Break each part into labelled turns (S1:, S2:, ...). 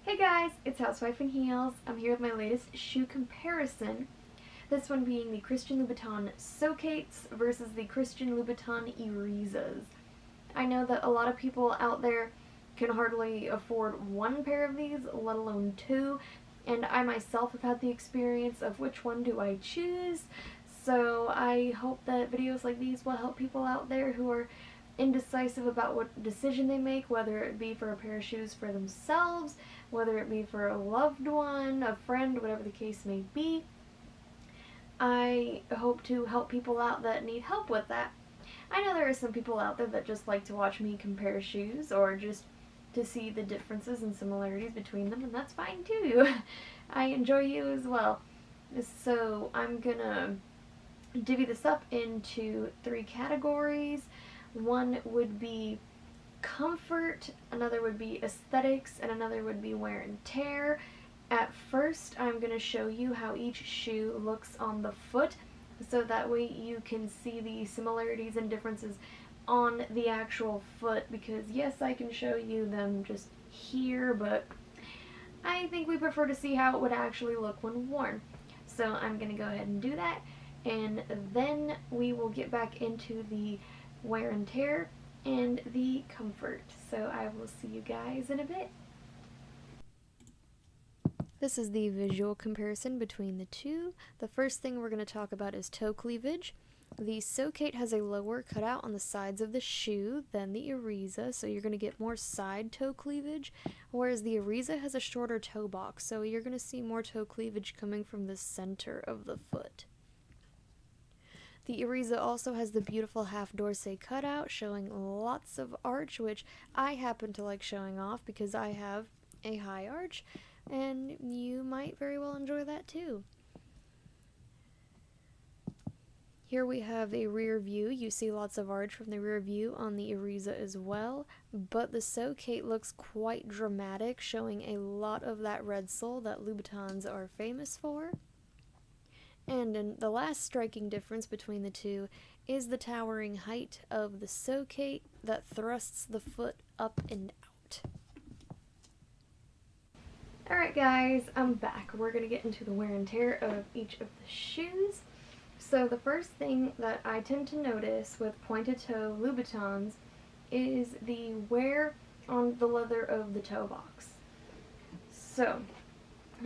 S1: Hey guys, it's Housewife in Heels. I'm here with my latest shoe comparison. This one being the Christian Louboutin Socates versus the Christian Louboutin Irizas. I know that a lot of people out there can hardly afford one pair of these, let alone two, and I myself have had the experience of which one do I choose. So I hope that videos like these will help people out there who are indecisive about what decision they make, whether it be for a pair of shoes for themselves, whether it be for a loved one, a friend, whatever the case may be. I hope to help people out that need help with that. I know there are some people out there that just like to watch me compare shoes or just to see the differences and similarities between them, and that's fine too. I enjoy you as well. So I'm gonna divvy this up into three categories. One would be comfort, another would be aesthetics, and another would be wear and tear. At first, I'm going to show you how each shoe looks on the foot, so that way you can see the similarities and differences on the actual foot, because yes, I can show you them just here, but I think we prefer to see how it would actually look when worn. So I'm going to go ahead and do that, and then we will get back into the wear and tear and the comfort. So I will see you guys in a bit. This is the visual comparison between the two. The first thing we're going to talk about is toe cleavage. The Socate has a lower cutout on the sides of the shoe than the Iriza, so you're going to get more side toe cleavage, whereas the Iriza has a shorter toe box, so you're going to see more toe cleavage coming from the center of the foot. The Iriza also has the beautiful half dorset cutout, showing lots of arch, which I happen to like showing off because I have a high arch, and you might very well enjoy that too. Here we have a rear view. You see lots of arch from the rear view on the Iriza as well, but the Socate looks quite dramatic, showing a lot of that red sole that Louboutins are famous for. And the last striking difference between the two is the towering height of the Socate that thrusts the foot up and out. Alright guys, I'm back. We're going to get into the wear and tear of each of the shoes. So the first thing that I tend to notice with pointed toe Louboutins is the wear on the leather of the toe box. So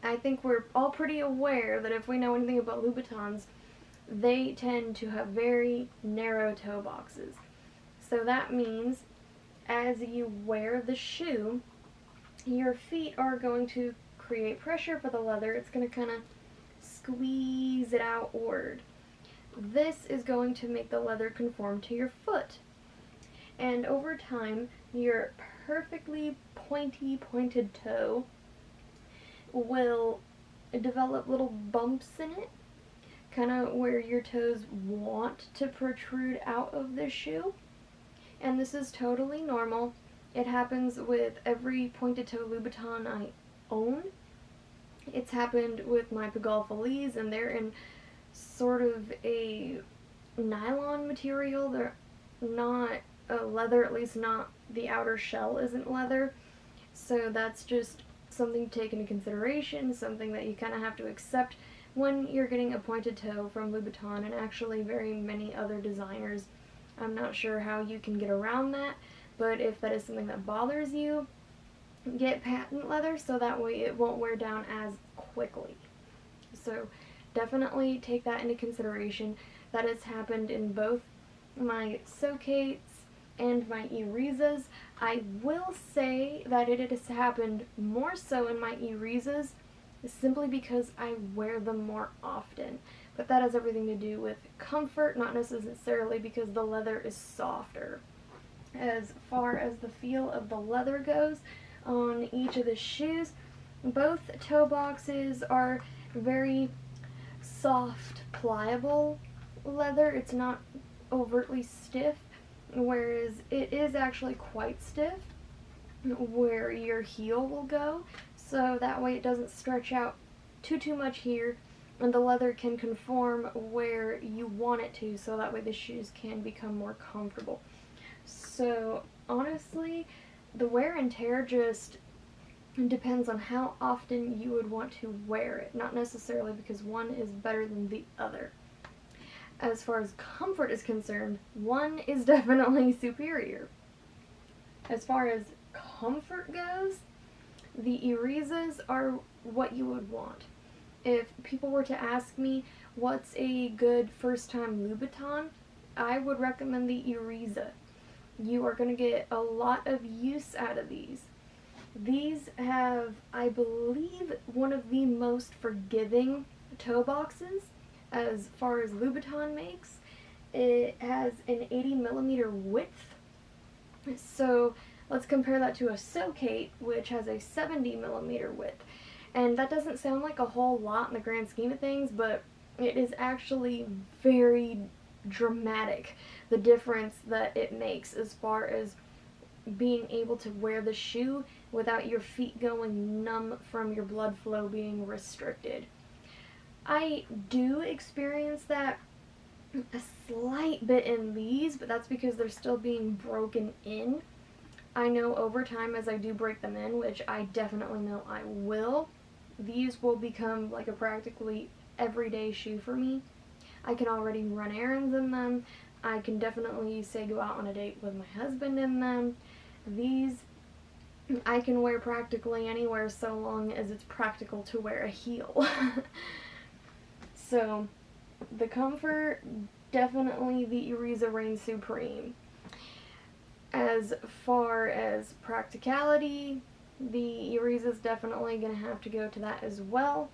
S1: I think we're all pretty aware that if we know anything about Louboutins, they tend to have very narrow toe boxes. So that means as you wear the shoe, your feet are going to create pressure for the leather. It's going to kind of squeeze it outward. This is going to make the leather conform to your foot. And over time, your perfectly pointed toe will develop little bumps in it, kind of where your toes want to protrude out of the shoe. And this is totally normal. It happens with every pointed toe Louboutin I own. It's happened with my Pagolfalies, and they're in sort of a nylon material. They're not leather, at least not the outer shell isn't leather. So that's just something to take into consideration, something that you kind of have to accept when you're getting a pointed toe from Louboutin, and actually very many other designers. I'm not sure how you can get around that, but if that is something that bothers you, get patent leather so that way it won't wear down as quickly. So definitely take that into consideration. That has happened in both my Socates and my Irizas. I will say that it has happened more so in my Irizas simply because I wear them more often. But that has everything to do with comfort, not necessarily because the leather is softer. As far as the feel of the leather goes on each of the shoes, both toe boxes are very soft, pliable leather. It's not overtly stiff, whereas it is actually quite stiff where your heel will go, so that way it doesn't stretch out too much here, and the leather can conform where you want it to, so that way the shoes can become more comfortable. So honestly, the wear and tear just It depends on how often you would want to wear it, not necessarily because one is better than the other. As far as comfort is concerned, one is definitely superior. As far as comfort goes, the Irizas are what you would want. If people were to ask me what's a good first-time Louboutin, I would recommend the Iriza. You are going to get a lot of use out of these. These have, I believe, one of the most forgiving toe boxes as far as Louboutin makes. It has an 80mm width, so let's compare that to a Socate, which has a 70mm width. And that doesn't sound like a whole lot in the grand scheme of things, but it is actually very dramatic, the difference that it makes as far as being able to wear the shoe without your feet going numb from your blood flow being restricted. I do experience that a slight bit in these, but that's because they're still being broken in. I know over time as I do break them in, which I definitely know I will, these will become like a practically everyday shoe for me. I can already run errands in them. I can definitely say go out on a date with my husband in them. These I can wear practically anywhere so long as it's practical to wear a heel. So the comfort, definitely the Iriza reigns supreme. As far as practicality, the Iriza's definitely going to have to go to that as well.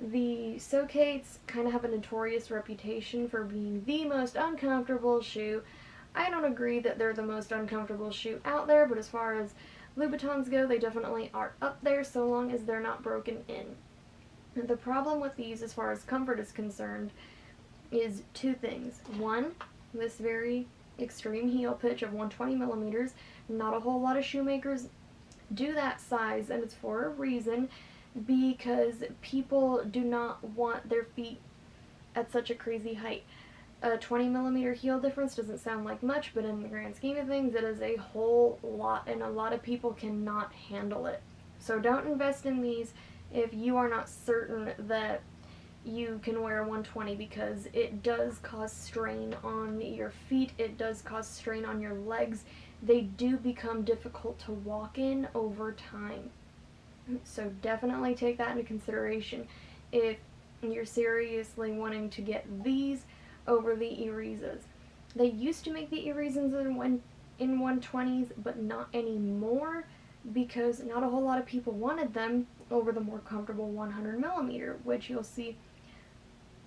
S1: The Socates kind of have a notorious reputation for being the most uncomfortable shoe. I don't agree that they're the most uncomfortable shoe out there, but as far as Louboutins go, they definitely are up there so long as they're not broken in. The problem with these as far as comfort is concerned is two things. One, this very extreme heel pitch of 120mm. Not a whole lot of shoemakers do that size, and it's for a reason, because people do not want their feet at such a crazy height. A 20mm heel difference doesn't sound like much, but in the grand scheme of things, it is a whole lot, and a lot of people cannot handle it. So don't invest in these if you are not certain that you can wear a 120, because it does cause strain on your feet, it does cause strain on your legs. They do become difficult to walk in over time. So definitely take that into consideration if you're seriously wanting to get these over the Irizas. They used to make the Irizas in 120s, but not anymore, because not a whole lot of people wanted them over the more comfortable 100mm, which you'll see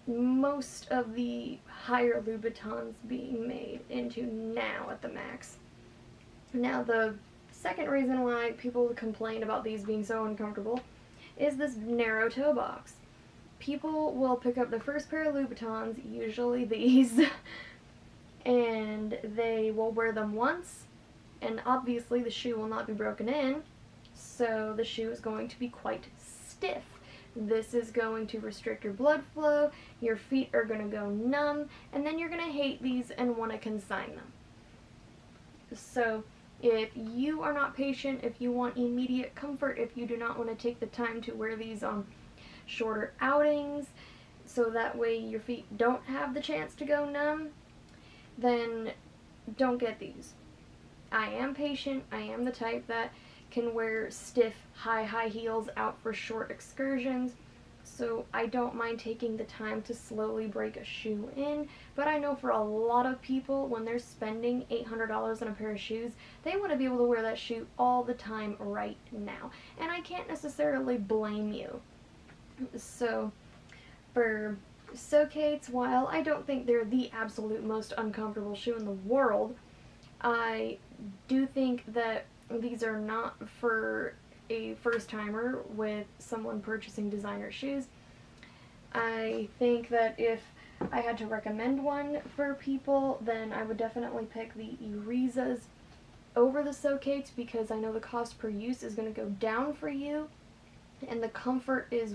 S1: most of the higher Louboutins being made into now at the max. Now, the second reason why people complain about these being so uncomfortable is this narrow toe box. People will pick up their first pair of Louboutins, usually these, and they will wear them once, and obviously the shoe will not be broken in, so the shoe is going to be quite stiff. This is going to restrict your blood flow, your feet are going to go numb, and then you're going to hate these and want to consign them. So if you are not patient, if you want immediate comfort, if you do not want to take the time to wear these on shorter outings, so that way your feet don't have the chance to go numb, then don't get these. I am patient. I am the type that can wear stiff, high heels out for short excursions, so I don't mind taking the time to slowly break a shoe in, but I know for a lot of people, when they're spending $800 on a pair of shoes, they want to be able to wear that shoe all the time right now, and I can't necessarily blame you. So, for Socates, while I don't think they're the absolute most uncomfortable shoe in the world, I do think that these are not for a first-timer with someone purchasing designer shoes. I think that if I had to recommend one for people, then I would definitely pick the Irizas over the Socates, because I know the cost per use is going to go down for you, and the comfort is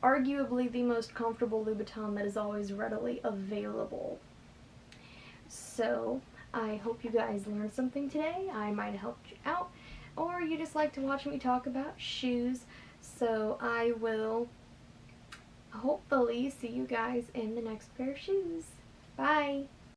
S1: arguably the most comfortable Louboutin that is always readily available. So I hope you guys learned something today. I might have helped you out. or you just like to watch me talk about shoes. So I will hopefully see you guys in the next pair of shoes. Bye!